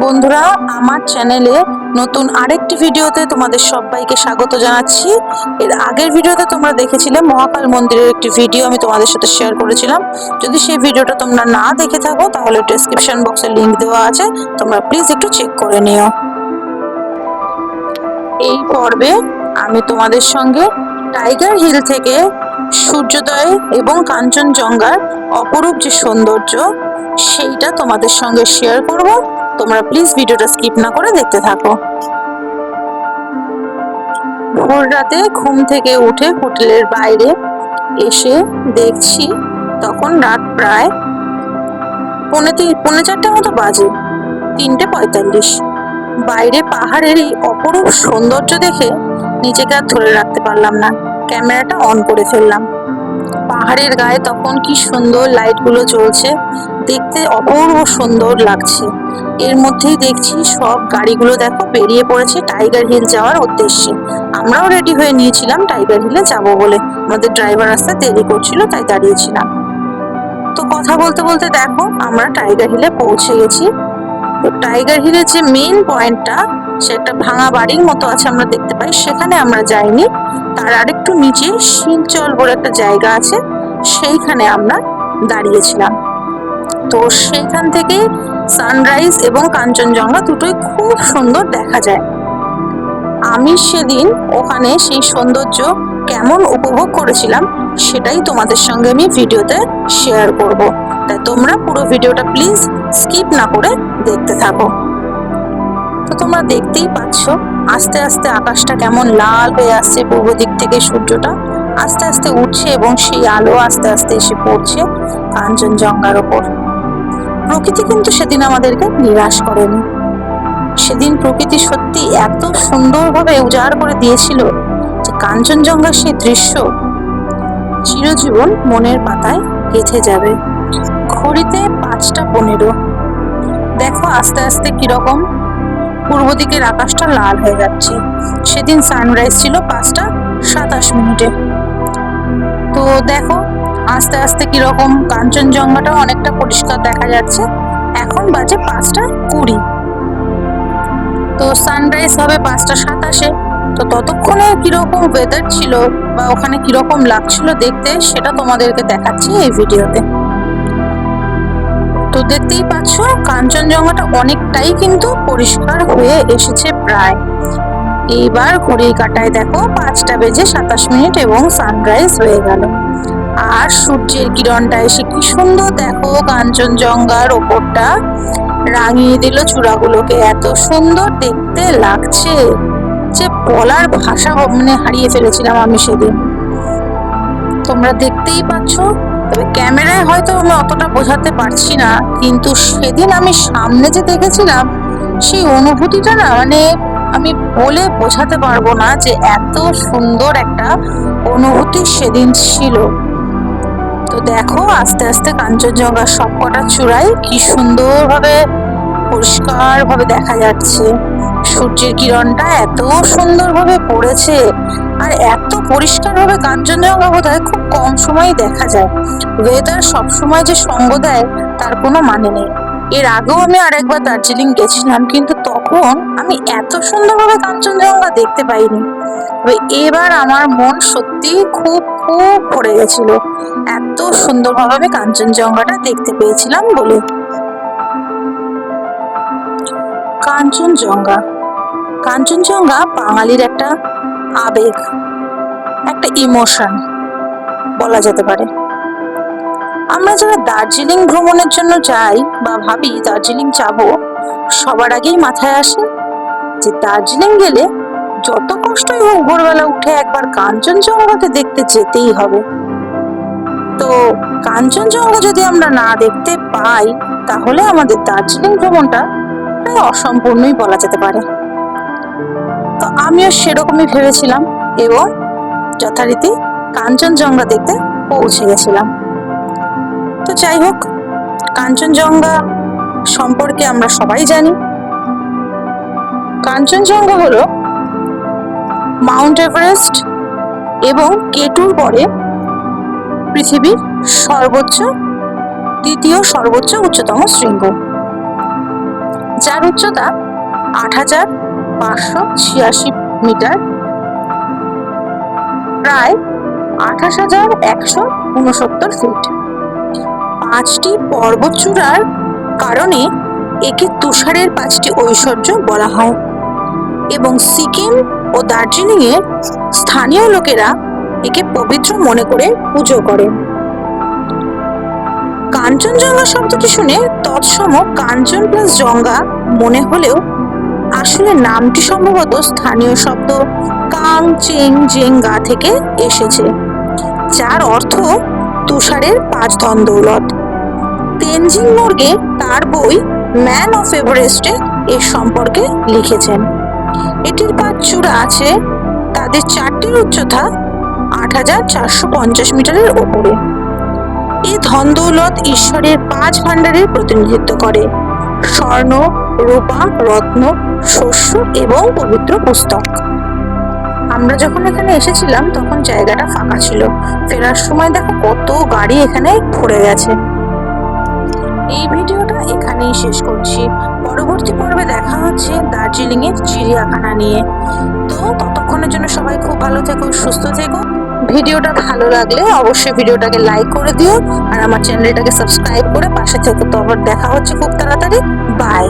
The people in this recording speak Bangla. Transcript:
বন্ধুরা, আমার চ্যানেলে নতুন আরেকটি ভিডিওতে তোমাদের সবাইকে স্বাগত জানাচ্ছি। এর আগের ভিডিওতে তোমরা দেখেছিলে মহাকাল মন্দিরের একটি ভিডিও আমি তোমাদের সাথে শেয়ার করেছিলাম। যদি সেই ভিডিওটা তোমরা না দেখে থাকো তাহলে ডেসক্রিপশন বক্সে লিংক দেওয়া আছে, তোমরা প্লিজ একটু চেক করে নিও। এই পর্বে আমি তোমাদের সঙ্গে টাইগার হিল থেকে সূর্যোদয় এবং কাঞ্চনজঙ্ঘার অপরূপ যে সৌন্দর্য সেইটা তোমাদের সঙ্গে শেয়ার করব। তোমরা প্লিজ ভিডিওটা স্কিপ না করে দেখতে থাকো। ভোর রাতে ঘুম থেকে উঠে হোটেলের বাইরে এসে দেখছি তখন রাত প্রায় পৌনে চারটে মতো বাজে, 3:45। বাইরে পাহাড়ের এই অপরূপ সৌন্দর্য দেখে নিজেকে আর ধরে রাখতে পারলাম না, ক্যামেরাটা অন করে ফেললাম। পাহাড়ের গায়ে তখন কি সুন্দর লাইটগুলো জ্বলছে, দেখতে অপূর্ব সুন্দর লাগছে। এর মধ্যেই দেখছি সব গাড়িগুলো দেখো বেরিয়ে পড়েছে টাইগার হিল যাওয়ার উদ্দেশ্যে। আমরাও রেডি হয়ে নিয়েছিলাম টাইগার হিলে যাব বলে, আমাদের ড্রাইভার আসতে দেরি করছিল তাই দাঁড়িয়েছিলাম। তো কথা বলতে বলতে দেখো আমরা টাইগার হিলে পৌঁছে গেছি। তো টাইগার হিলের যে মেইন পয়েন্টটা, সে একটা ভাঙা বাড়ির মতো আছে আমরা দেখতে পাই, সেখানে আমরা যাইনি। তার আরেকটু নিচে শিলচর বলে একটা জায়গা আছে, সেইখানে আমরা দাঁড়িয়েছিলাম। তো সেইখান থেকে সানরাইজ এবং কাঞ্চনজঙ্ঘা দুটোই খুব সুন্দর দেখা যায়। আমি সেদিন ওখানে সেই সৌন্দর্য কেমন উপভোগ করেছিলাম সেটাই তোমাদের সঙ্গে আমি ভিডিওতে শেয়ার করব, তাই তোমরা পুরো ভিডিওটা প্লিজ স্কিপ না করে দেখতে থাকো। তো তোমরা দেখতেই পাচ্ছ আস্তে আস্তে আকাশটা কেমন লাল হয়ে আসছে, পূর্ব দিক থেকে সূর্যটা আস্তে আস্তে উঠছে এবং সেই আলো আস্তে আস্তে এসে পড়ছে কাঞ্চনজঙ্ঘার ওপর। প্রকৃতি কিন্তু সেদিন আমাদেরকে নিরাশ করেনি। সেদিন প্রকৃতি সত্যি এত সুন্দরভাবে উজাড় করে দিয়েছিল যে কাঞ্চনজঙ্ঘার সেই দৃশ্য চিরজীবন মনের পাতায় গেঁথে যাবে। ঘড়িতে 5:15। দেখো আস্তে আস্তে কিরকম পূর্ব দিকের আকাশটা লাল হয়ে যাচ্ছে। সেদিন সানরাইজ ছিল 5:27। তো দেখো আস্তে আস্তে কিরকম কাঞ্চনজঙ্ঘাটা অনেকটা পরিষ্কার দেখা যাচ্ছে। এখন বাজে 5:20। তো সানরাইজ হবে 5:27। তো ততক্ষণে কিরকম ওয়েদার ছিল বা ওখানে কিরকম লাগছিল দেখতে, সেটা তোমাদেরকে দেখাচ্ছি এই ভিডিওতে। তো দেখতেই পাচ্ছ কাঞ্চনজঙ্ঘাটা অনেকটাই কিন্তু পরিষ্কার হয়ে এসেছে প্রায়। এইবার ঘড়ির কাঁটায় দেখো 5:27 এবং সানরাইজ হয়ে গেল। আর সূর্যের কিরণটা এসে কি সুন্দর দেখো কাঞ্চনজঙ্ঘার ওপরটা রাঙিয়ে দিল চূড়াগুলোকে, এত সুন্দর দেখতে লাগছে যে বলার ভাষা হারিয়ে ফেলেছিলাম আমি সেদিন। তোমরা দেখতেই পাচ্ছ, তবে ক্যামেরায় হয়তো আমি অতটা বোঝাতে পারছি না, কিন্তু সেদিন আমি সামনে যে দেখেছিলাম সেই অনুভূতিটা না আমি বলে বোঝাতে পারবো না যে এত সুন্দর একটা অনুভূতি সেদিন ছিল। তো দেখো আস্তে আস্তে কাঞ্চনজঙ্ঘার সবকটা চূড়াই কি সুন্দরভাবে পরিষ্কারভাবে দেখা যাচ্ছে। সূর্যের কিরণটা এত সুন্দরভাবে পড়েছে আর এত পরিষ্কারভাবে কাঞ্চনজঙ্ঘা বোধহয় খুব কম সময় দেখা যায়। ওয়েদার সবসময় যে সঙ্গ দেয় তার কোনো মানে নেই। এর আগেও আমি আরেকবার দার্জিলিং গেছিলাম, কিন্তু তখন আমি এত সুন্দরভাবে কাঞ্চনজঙ্ঘা দেখতে পাইনি। এবার আমার মন সত্যি খুব খুব ভরে গেছিল, এত সুন্দরভাবে আমি কাঞ্চনজঙ্ঘাটা দেখতে পেয়েছিলাম বলে। কাঞ্চনজঙ্ঘা কাঞ্চনজঙ্ঘা বাঙালির একটা আবেগ, একটা ইমোশন বলা যেতে পারে। আমরা যারা দার্জিলিং ভ্রমণের জন্য যাই বা ভাবি দার্জিলিং যাব, সবার আগেই মাথায় আসে যে দার্জিলিং গেলে যত কষ্টই হোক ভোরবেলা উঠে একবার কাঞ্চনজঙ্ঘাকে দেখতে যেতেই হবে। তো কাঞ্চনজঙ্ঘা যদি আমরা না দেখতে পাই তাহলে আমাদের দার্জিলিং ভ্রমণটা প্রায় অসম্পূর্ণই বলা যেতে পারে। তো আমিও সেরকমই ভেবেছিলাম এবং যথারীতি কাঞ্চনজঙ্ঘা দেখতে পৌঁছে গেছিলাম। তো যাই হোক, কাঞ্চনজঙ্ঘা সম্পর্কে আমরা সবাই জানি। কাঞ্চনজঙ্ঘা হলো মাউন্ট এভারেস্ট এবং কেটুর পরে পৃথিবীর দ্বিতীয় সর্বোচ্চ উচ্চতম শৃঙ্গ। যার উচ্চতা 8,586 মিটার, প্রায় 28,169 ফিট। 5টি পর্বতচূড়ার কারণে একে তুষারের 5টি ঐশ্বর্য বলা হয় এবং সিকিম ও দার্জিলিং এর স্থানীয় লোকেরা একে পবিত্র মনে করে পুজো করে। কাঞ্চনজঙ্ঘা শব্দটি শুনে তৎসম কাঞ্চন প্লাস জঙ্ঘা মনে হলেও আসলে নামটি সম্ভবত স্থানীয় শব্দ কাং চেং জেঙ্গা থেকে এসেছে, যার অর্থ তুষারের 5 ধন দৌলত। তেনজিং নোরগে তার বই ম্যান অফ এভারেস্টে এর সম্পর্কে লিখেছেন। এটির 5 চূড়া আছে, তাদের 4টির উচ্চতা 8,450 মিটারের ওপরে। এই ধন দৌলত ঈশ্বরের 5 ভাণ্ডারের প্রতিনিধিত্ব করে: স্বর্ণ, রূপা, রত্ন, শস্য এবং পবিত্র পুস্তক। আমরা যখন এখানে এসেছিলাম তখন জায়গাটা ফাঁকা ছিল, ফেরার সময় দেখো কত গাড়ি এখানে ভরে গেছে। এই ভিডিওটা এখানেই শেষ করছি। পরবর্তী পর্বে দেখা হচ্ছে দার্জিলিং এর চিড়িয়াখানা নিয়ে। তো ততক্ষণের জন্য সবাই খুব ভালো থেকো, সুস্থ থেকো। ভিডিওটা ভালো লাগলে অবশ্যই ভিডিওটাকে লাইক করে দিও আর আমার চ্যানেলটাকে সাবস্ক্রাইব করে পাশে থেকো। তো আবার দেখা হচ্ছে খুব তাড়াতাড়ি। বাই।